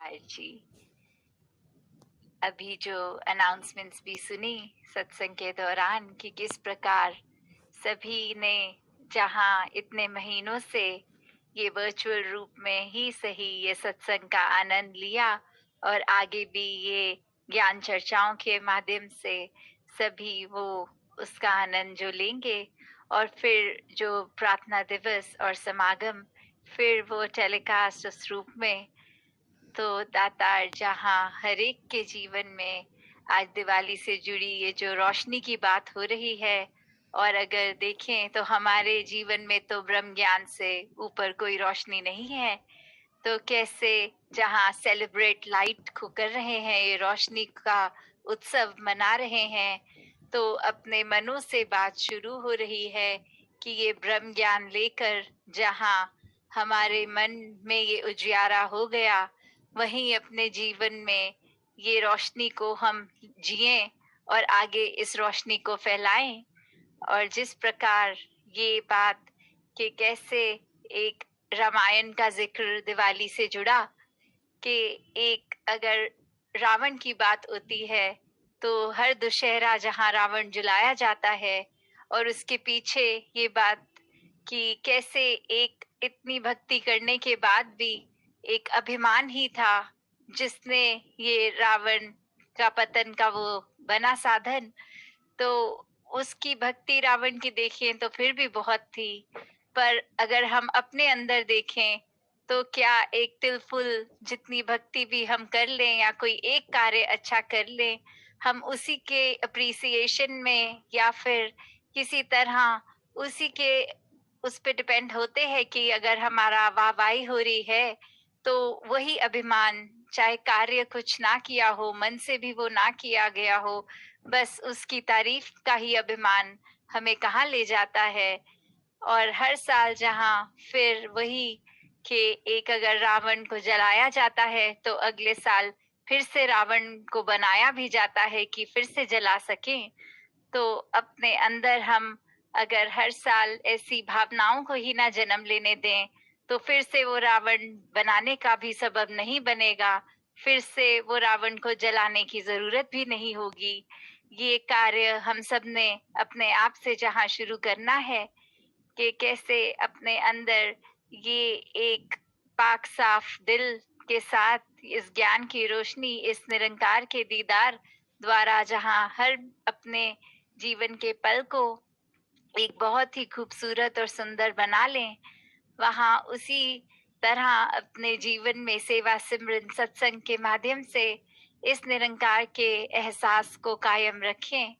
जी, अभी जो अनाउंसमेंट्स भी सुनी सत्संग के दौरान कि किस प्रकार सभी ने जहां इतने महीनों से ये वर्चुअल रूप में ही सही ये सत्संग का आनंद लिया और आगे भी ये ज्ञान चर्चाओं के माध्यम से सभी वो उसका आनंद जो लेंगे और फिर जो प्रार्थना दिवस और समागम फिर वो टेलीकास्ट उस रूप में। तो दातार जहाँ हर एक के जीवन में आज दिवाली से जुड़ी ये जो रोशनी की बात हो रही है और अगर देखें तो हमारे जीवन में तो ब्रह्म ज्ञान से ऊपर कोई रोशनी नहीं है। तो कैसे जहाँ सेलिब्रेट लाइट को कर रहे हैं, ये रोशनी का उत्सव मना रहे हैं, तो अपने मनों से बात शुरू हो रही है कि ये ब्रह्म ज्ञान लेकर जहाँ हमारे मन में ये उजियारा हो गया, वहीं अपने जीवन में ये रोशनी को हम जिए और आगे इस रोशनी को फैलाएं। और जिस प्रकार ये बात कि कैसे एक रामायण का जिक्र दिवाली से जुड़ा कि एक अगर रावण की बात होती है तो हर दुशहरा जहाँ रावण जलाया जाता है और उसके पीछे ये बात कि कैसे एक इतनी भक्ति करने के बाद भी एक अभिमान ही था जिसने ये रावण का पतन का वो बना साधन। तो उसकी भक्ति रावण की देखें तो फिर भी बहुत थी, पर अगर हम अपने अंदर देखें तो क्या एक तिलफुल जितनी भक्ति भी हम कर लें या कोई एक कार्य अच्छा कर लें, हम उसी के अप्रिसिएशन में या फिर किसी तरह उसी के उस पे डिपेंड होते हैं कि अगर हमारा वाहवाही हो रही है तो वही अभिमान, चाहे कार्य कुछ ना किया हो, मन से भी वो ना किया गया हो, बस उसकी तारीफ का ही अभिमान हमें कहाँ ले जाता है। और हर साल जहाँ फिर वही कि एक अगर रावण को जलाया जाता है तो अगले साल फिर से रावण को बनाया भी जाता है कि फिर से जला सकें। तो अपने अंदर हम अगर हर साल ऐसी भावनाओं को ही ना जन्म लेने दें तो फिर से वो रावण बनाने का भी सबब नहीं बनेगा, फिर से वो रावण को जलाने की जरूरत भी नहीं होगी। ये कार्य हम सब ने अपने आप से जहाँ शुरू करना है कि कैसे अपने अंदर ये एक पाक साफ दिल के साथ इस ज्ञान की रोशनी, इस निरंकार के दीदार द्वारा जहाँ हर अपने जीवन के पल को एक बहुत ही खूबसूरत और सुंदर बना लें, वहाँ उसी तरह अपने जीवन में सेवा सिमरन सत्संग के माध्यम से इस निरंकार के एहसास को कायम रखें।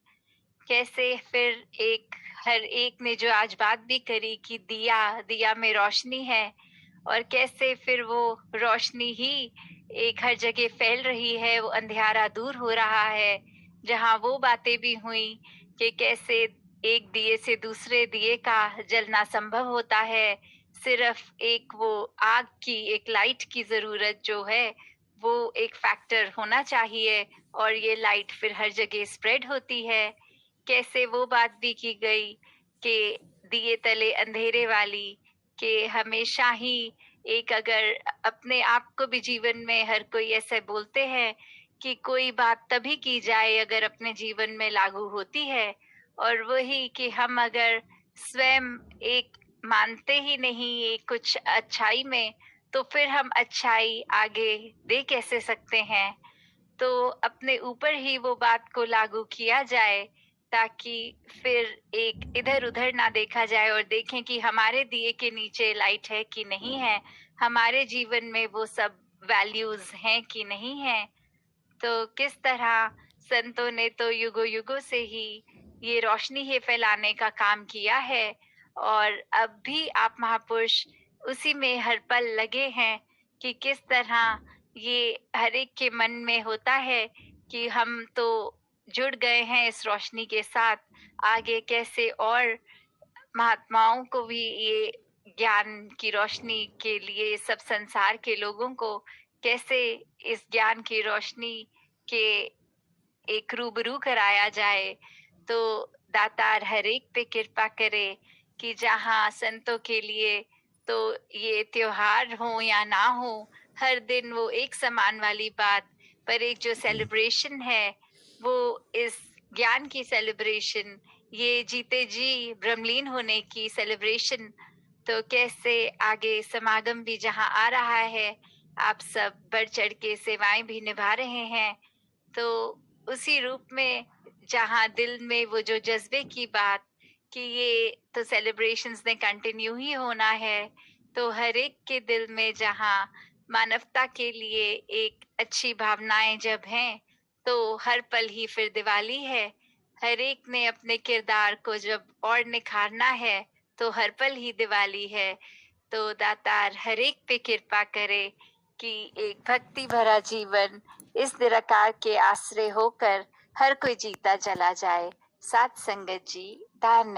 कैसे फिर एक हर एक ने जो आज बात भी करी कि दिया दिया में रोशनी है और कैसे फिर वो रोशनी ही एक हर जगह फैल रही है, वो अंधियारा दूर हो रहा है। जहाँ वो बातें भी हुई कि कैसे एक दिए से दूसरे दिए का जलना संभव होता है, सिर्फ एक वो आग की एक लाइट की जरूरत जो है वो एक फैक्टर होना चाहिए और ये लाइट फिर हर जगह स्प्रेड होती है। कैसे वो बात भी की गई कि दिए तले अंधेरे वाली, कि हमेशा ही एक अगर अपने आप को भी जीवन में हर कोई ऐसे बोलते हैं कि कोई बात तभी की जाए अगर अपने जीवन में लागू होती है, और वही कि हम अगर स्वयं एक मानते ही नहीं ये कुछ अच्छाई में, तो फिर हम अच्छाई आगे दे कैसे सकते हैं। तो अपने ऊपर ही वो बात को लागू किया जाए ताकि फिर एक इधर उधर ना देखा जाए और देखें कि हमारे दिए के नीचे लाइट है कि नहीं है, हमारे जीवन में वो सब वैल्यूज हैं कि नहीं है। तो किस तरह संतों ने तो युगों युगों से ही ये रोशनी ही फैलाने का काम किया है और अब भी आप महापुरुष उसी में हर पल लगे हैं कि किस तरह ये हर एक के मन में होता है कि हम तो जुड़ गए हैं इस रोशनी के साथ, आगे कैसे और महात्माओं को भी ये ज्ञान की रोशनी के लिए सब संसार के लोगों को कैसे इस ज्ञान की रोशनी के एक रूबरू कराया जाए। तो दातार हर एक पे कृपा करे कि जहाँ संतों के लिए तो ये त्योहार हो या ना हो, हर दिन वो एक समान वाली बात, पर एक जो सेलिब्रेशन है, वो इस ज्ञान की सेलिब्रेशन, ये जीते जी ब्रह्मलीन होने की सेलिब्रेशन। तो कैसे आगे समागम भी जहाँ आ रहा है, आप सब बढ़ चढ़ के सेवाएँ भी निभा रहे हैं। तो उसी रूप में जहाँ दिल में वो जो जज़्बे की बात कि ये तो सेलिब्रेशंस में कंटिन्यू ही होना है, तो हर एक के दिल में जहाँ मानवता के लिए एक अच्छी भावनाएँ जब हैं, तो हर पल ही फिर दिवाली है। हर एक ने अपने किरदार को जब और निखारना है, तो हर पल ही दिवाली है। तो दातार हर एक पे कृपा करे कि एक भक्ति भरा जीवन इस निराकार के आश्रय होकर हर कोई जीता चला जाए। सात संगत जी, दान